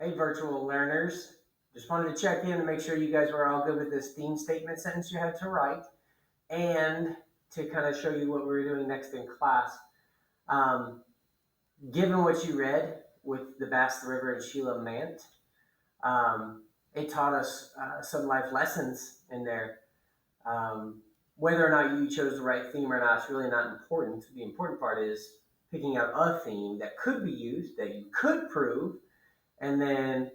Hey, virtual learners. Just wanted to check in and make sure you guys were all good with this theme statement sentence you had to write and to kind of show you what we were doing next in class. Um, Given what you read with the Bass the River and Sheila Mant, um, it taught us some life lessons in there. Um, Whether or not you chose the right theme or not is really not important. The important part is picking out a theme that could be used, that you could prove, and then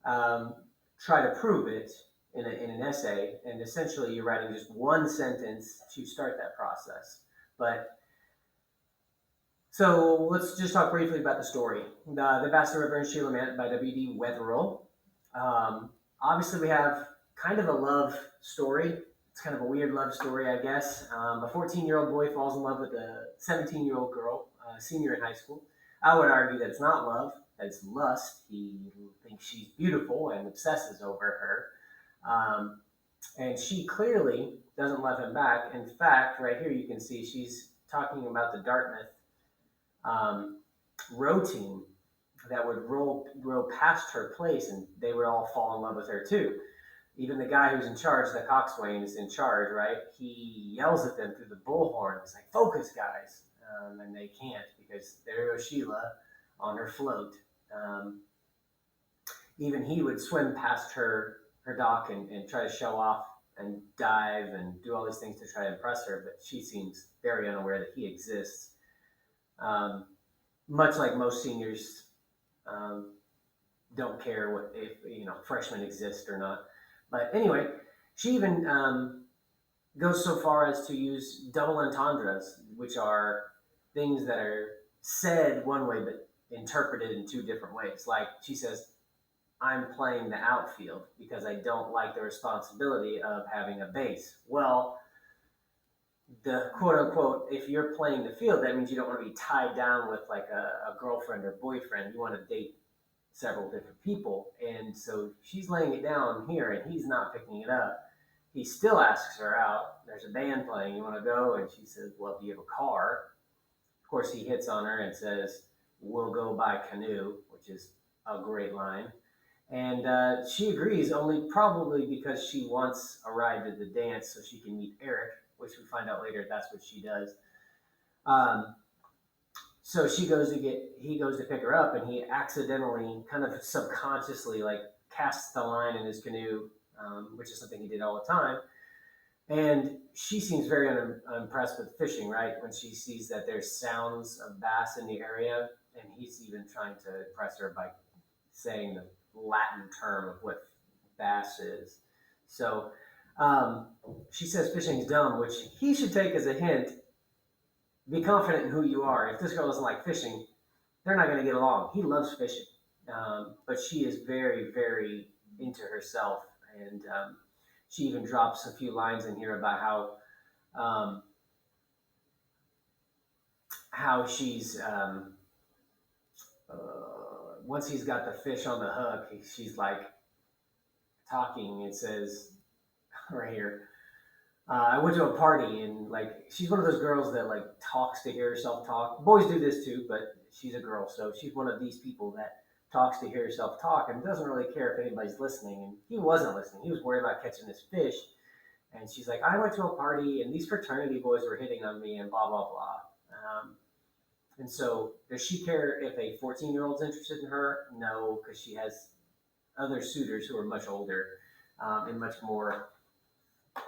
um, try to prove it in an essay. And essentially, you're writing just one sentence to start that process. But so let's just talk briefly about the story. The Bastard River and Sheila Mant by W.D. Wetherill. Obviously, we have kind of a love story. It's kind of a weird love story, I guess. A 14-year-old boy falls in love with a 17-year-old girl, senior in high school. I would argue that it's not love, that it's lust. He thinks she's beautiful and obsesses over her. Um, and she clearly doesn't love him back. In fact, right here you can see she's talking about the Dartmouth um, row team that would row past her place, and they would all fall in love with her too. Even the guy who's in charge, the coxswain, is in charge, right? He yells at them through the bullhorn. He's like, "Focus, guys!" And they can't because there goes Sheila on her float. Um, Even he would swim past her dock and try to show off and dive and do all these things to try to impress her, but she seems very unaware that he exists. Um, Much like most seniors um, don't care what if freshmen exist or not. But anyway, she even goes so far as to use double entendres, which are things that are said one way but interpreted in two different ways. Like she says, "I'm playing the outfield because I don't like the responsibility of having a base." Well, the quote unquote, if you're playing the field, that means you don't want to be tied down with like a girlfriend or boyfriend. You want to date several different people. And so she's laying it down here and he's not picking it up. He still asks her out. There's a band playing. You want to go? And she says, "Well, do you have a car?" Of course, he hits on her and says, "We'll go by canoe," which is a great line. And she agrees, only probably because she wants a ride to the dance so she can meet Eric, which we find out later that's what she does. Um, so he goes to pick her up, and he accidentally, kind of subconsciously, like casts the line in his canoe, which is something he did all the time. And she seems very unimpressed with fishing, right? When she sees that there's sounds of bass in the area, and he's even trying to impress her by saying the Latin term of what bass is. So um, she says fishing's dumb, which he should take as a hint. Be confident in who you are. If this girl doesn't like fishing, they're not going to get along. He loves fishing, but she is very, very into herself, and she even drops a few lines in here about um, how she's once he's got the fish on the hook, she's like talking. It says right here, I went to a party and like she's one of those girls that like talks to hear herself talk. Boys do this too, but she's a girl, so she's one of these people that talks to hear herself talk and doesn't really care if anybody's listening. And he wasn't listening; he was worried about catching this fish. And she's like, "I went to a party and these fraternity boys were hitting on me and blah blah blah." And so, does she care if a 14-year-old's interested in her? No, because she has other suitors who are much older and much more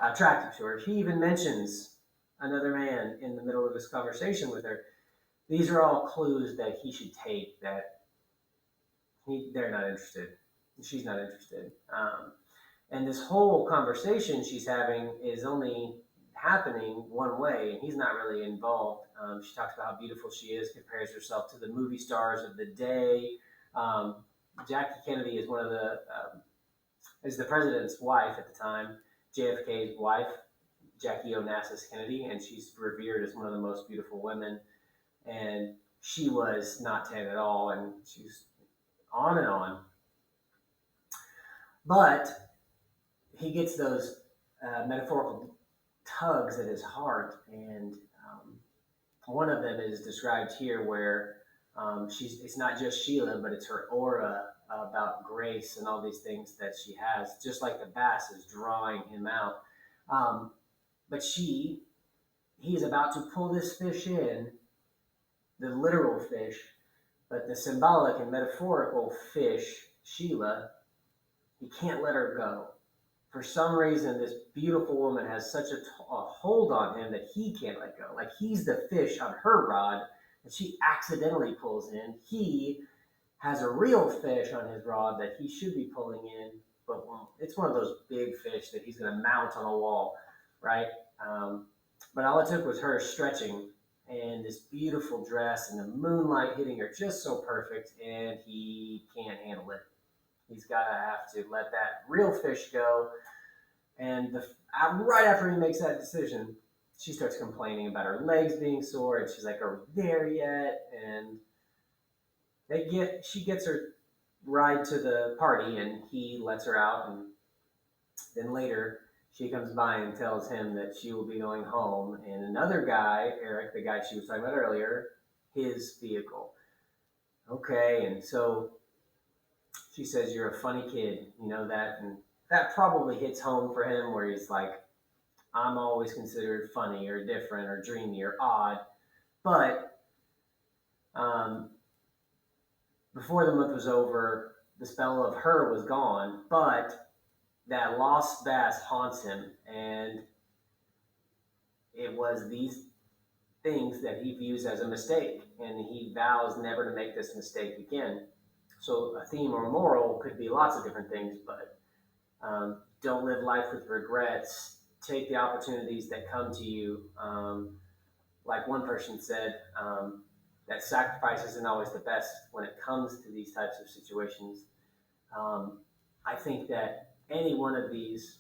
attractive to her. He even mentions another man in the middle of this conversation with her. These are all clues that he should take that they're not interested. She's not interested. And this whole conversation she's having is only happening one way, and he's not really involved. She talks about how beautiful she is, compares herself to the movie stars of the day. Um, Jackie Kennedy is one of is the president's wife at the time, JFK's wife, Jackie Onassis Kennedy, and she's revered as one of the most beautiful women. And she was not tan at all, and she's on and on. But he gets those metaphorical tugs at his heart, and one of them is described here where It's not just Sheila, but it's her aura about grace and all these things that she has, just like the bass is drawing him out. Um, but he's about to pull this fish in, the literal fish, but the symbolic and metaphorical fish, Sheila, he can't let her go. For some reason, this beautiful woman has such a hold on him that he can't let go. Like he's the fish on her rod that she accidentally pulls in. He has a real fish on his rod that he should be pulling in, but it's one of those big fish that he's going to mount on a wall, right? Um, but all it took was her stretching and this beautiful dress and the moonlight hitting her just so perfect, and he can't handle it. He's got to have to let that real fish go. And right after he makes that decision, she starts complaining about her legs being sore, and she's like, "Are we there yet?" And she gets her ride to the party, and he lets her out. And then later, she comes by and tells him that she will be going home, and another guy, Eric, the guy she was talking about earlier, his vehicle. Okay, and so she says, "You're a funny kid, you know that," and that probably hits home for him, where he's like, "I'm always considered funny or different or dreamy or odd," but um, before the month was over, the spell of her was gone, but that lost bass haunts him, and it was these things that he views as a mistake, and he vows never to make this mistake again. So a theme or moral could be lots of different things, but don't live life with regrets. Take the opportunities that come to you. Like one person said, that sacrifice isn't always the best when it comes to these types of situations. I think that any one of these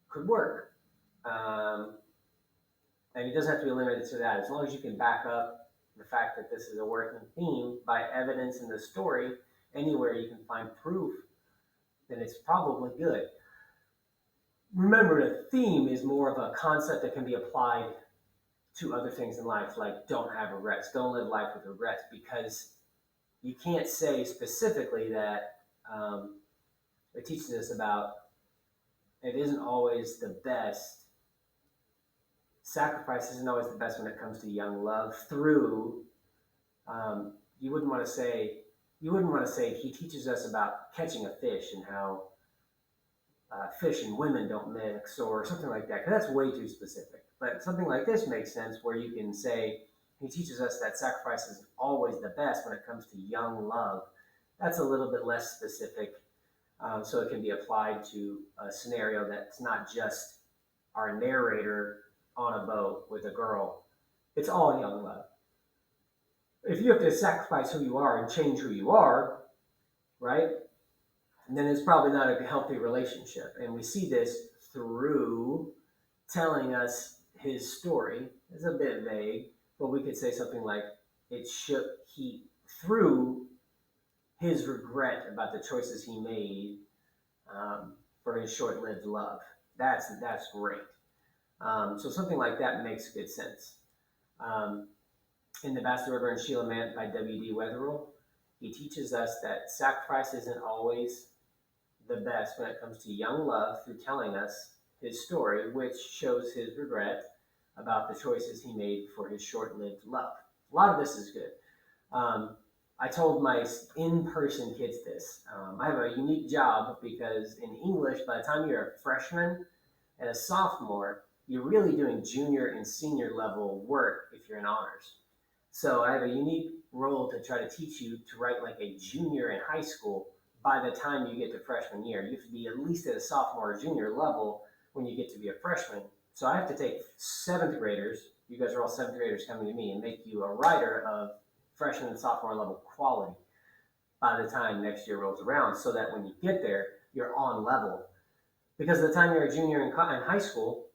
could work. Um, and it doesn't have to be limited to that. As long as you can back up the fact that this is a working theme by evidence in the story, anywhere you can find proof, then it's probably good. Remember, a theme is more of a concept that can be applied to other things in life, like don't have regrets, don't live life with regrets, because you can't say specifically that it teaches us about it isn't always the best. Sacrifice isn't always the best when it comes to young love. Through you wouldn't want to say he teaches us about catching a fish and how fish and women don't mix or something like that, because that's way too specific. But something like this makes sense, where you can say he teaches us that sacrifice is always the best when it comes to young love. That's a little bit less specific, so it can be applied to a scenario that's not just our narrator on a boat with a girl. It's all young love. If you have to sacrifice who you are and change who you are, right, then it's probably not a healthy relationship. And we see this through telling us his story. It's a bit vague, but we could say something like, through his regret about the choices he made for his short-lived love. That's great. So something like that makes good sense. In The Bastard River and Sheila Mant by W.D. Wetherell, he teaches us that sacrifice isn't always the best when it comes to young love, through telling us his story, which shows his regret about the choices he made for his short-lived love. A lot of this is good. I told my in-person kids this. I have a unique job because in English, by the time you're a freshman and a sophomore, you're really doing junior and senior level work if you're in honors. So I have a unique role to try to teach you to write like a junior in high school by the time you get to freshman year. You have to be at least at a sophomore or junior level when you get to be a freshman. So I have to take seventh graders, you guys are all seventh graders coming to me, and make you a writer of freshman and sophomore level quality by the time next year rolls around, so that when you get there, you're on level. Because the time you're a junior in high school,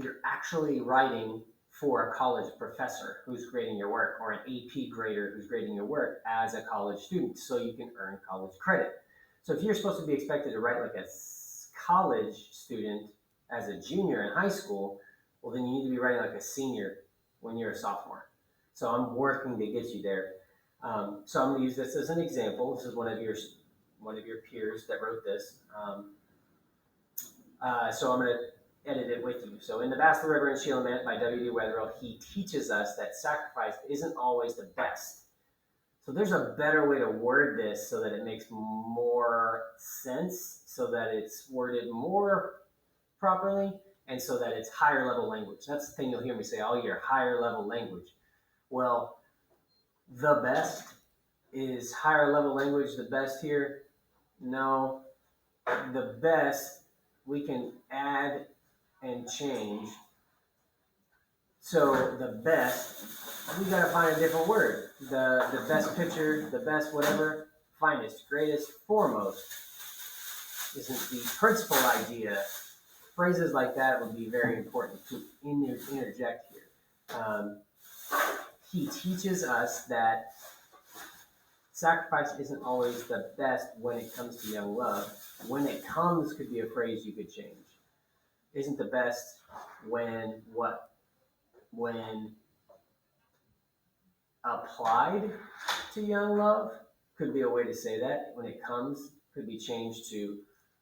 you're actually writing for a college professor who's grading your work, or an AP grader who's grading your work as a college student, so you can earn college credit. So if you're supposed to be expected to write like a college student as a junior in high school, well, then you need to be writing like a senior when you're a sophomore. So I'm working to get you there. So I'm going to use this as an example. This is one of your peers that wrote this. So I'm going to edit it with you. So in The Vast the Reverend Sheila Mant by W.D. Wetherill, he teaches us that sacrifice isn't always the best. So there's a better way to word this so that it makes more sense, so that it's worded more properly, and so that it's higher level language. That's the thing you'll hear me say all year, higher level language. Well, the best is higher level language the best here? No, the best we can add and change. So the best, we gotta find a different word. The best picture, the best whatever, finest, greatest, foremost isn't the principal idea. Phrases like that would be very important to interject here. He teaches us that sacrifice isn't always the best when it comes to young love. When it comes could be a phrase you could change. Isn't the best when what? When applied to young love could be a way to say that. When it comes could be changed to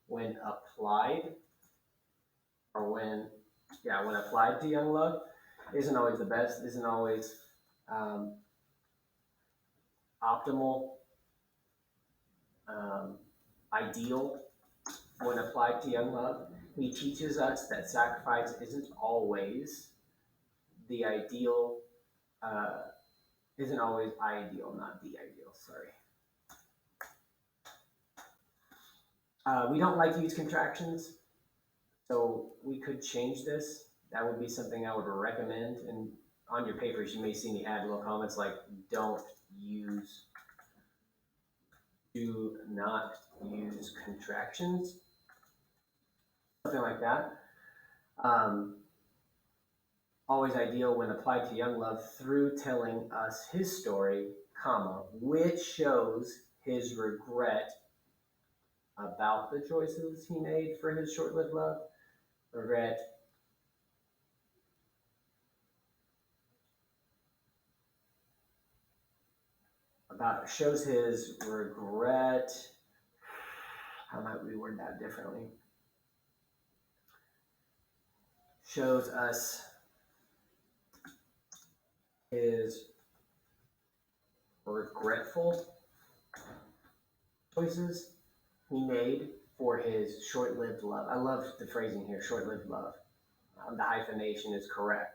when applied, or when applied to young love isn't always the best, isn't always um, optimal, ideal when applied to young love. He teaches us that sacrifice isn't always the ideal, uh, isn't always ideal, not the ideal, sorry. We don't like to use contractions, so we could change this. That would be something I would recommend. And on your papers, you may see me add little comments like don't use, do not use contractions, something like that. Always ideal when applied to young love through telling us his story, comma, which shows his regret about the choices he made for his short-lived love. Regret about shows his regret. How might we word that differently? Shows us his regretful choices he made for his short-lived love. I love the phrasing here, short-lived love. The hyphenation is correct.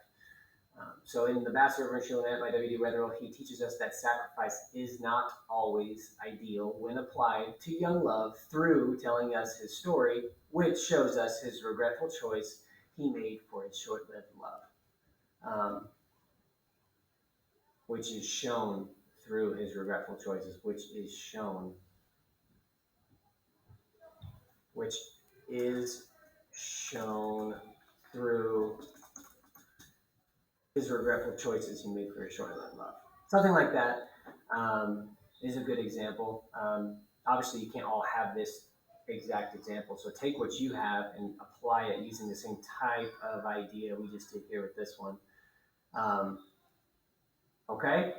So in The Vast Reverend Sheila Mant by W.D. Wetherill, he teaches us that sacrifice is not always ideal when applied to young love through telling us his story, which shows us his regretful choice he made for his short-lived love, which is shown through his regretful choices, which is shown through his regretful choices he made for his short-lived love. Something like that is a good example. Obviously, you can't all have this exact example, so take what you have and apply it using the same type of idea we just did here with this one. Okay,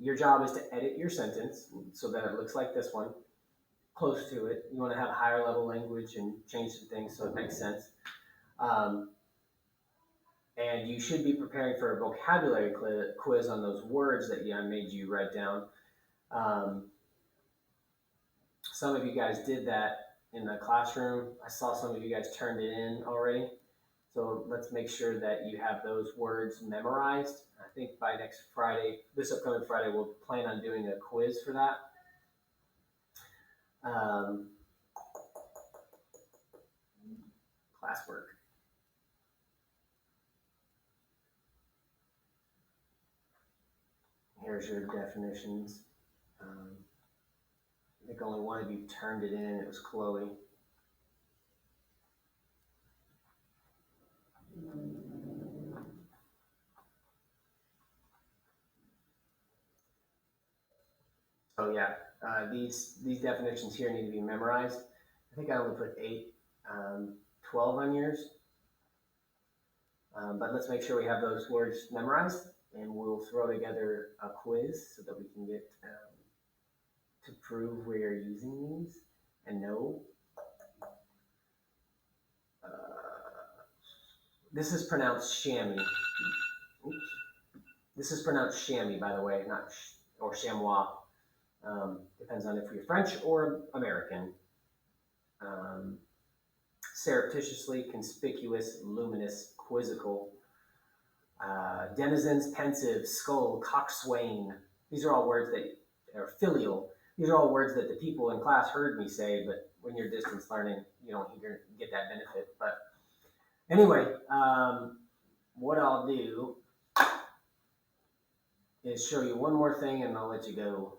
your job is to edit your sentence so that it looks like this one, close to it. You want to have higher level language and change some things so it makes sense. And you should be preparing for a vocabulary quiz on those words that I made you write down. Some of you guys did that in the classroom. I saw some of you guys turned it in already. So let's make sure that you have those words memorized. I think by next Friday, this upcoming Friday, we'll plan on doing a quiz for that. Classwork. Here's your definitions. I think only one of you turned it in. It was Chloe. So yeah, these definitions here need to be memorized. I think I only put 8, 12 on yours. But let's make sure we have those words memorized. and we'll throw together a quiz so that we can get to prove we are using these and know. This is pronounced chamois. Oops. This is pronounced chamois, by the way, not or chamois. Depends on if you're French or American. Um, Surreptitiously, conspicuous, luminous, quizzical. Denizens, pensive, skull, coxswain. These are all words that are filial. These are all words that the people in class heard me say, but when you're distance learning, you don't get that benefit. But anyway, what I'll do is show you one more thing and I'll let you go.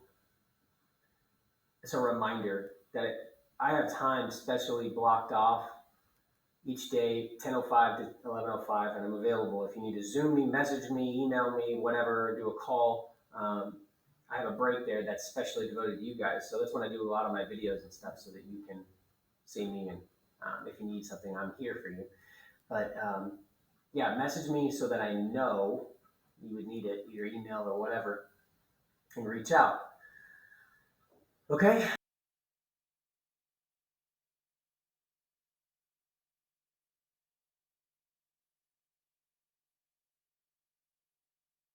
It's a reminder that I have time specially blocked off each day, 10:05 to 11:05, and I'm available. If you need to Zoom me, message me, email me, whatever, do a call. I have a break there that's specially devoted to you guys. So that's when I do a lot of my videos and stuff so that you can see me. And if you need something, I'm here for you. But yeah, message me so that I know you would need it, either email or whatever, and reach out. Okay?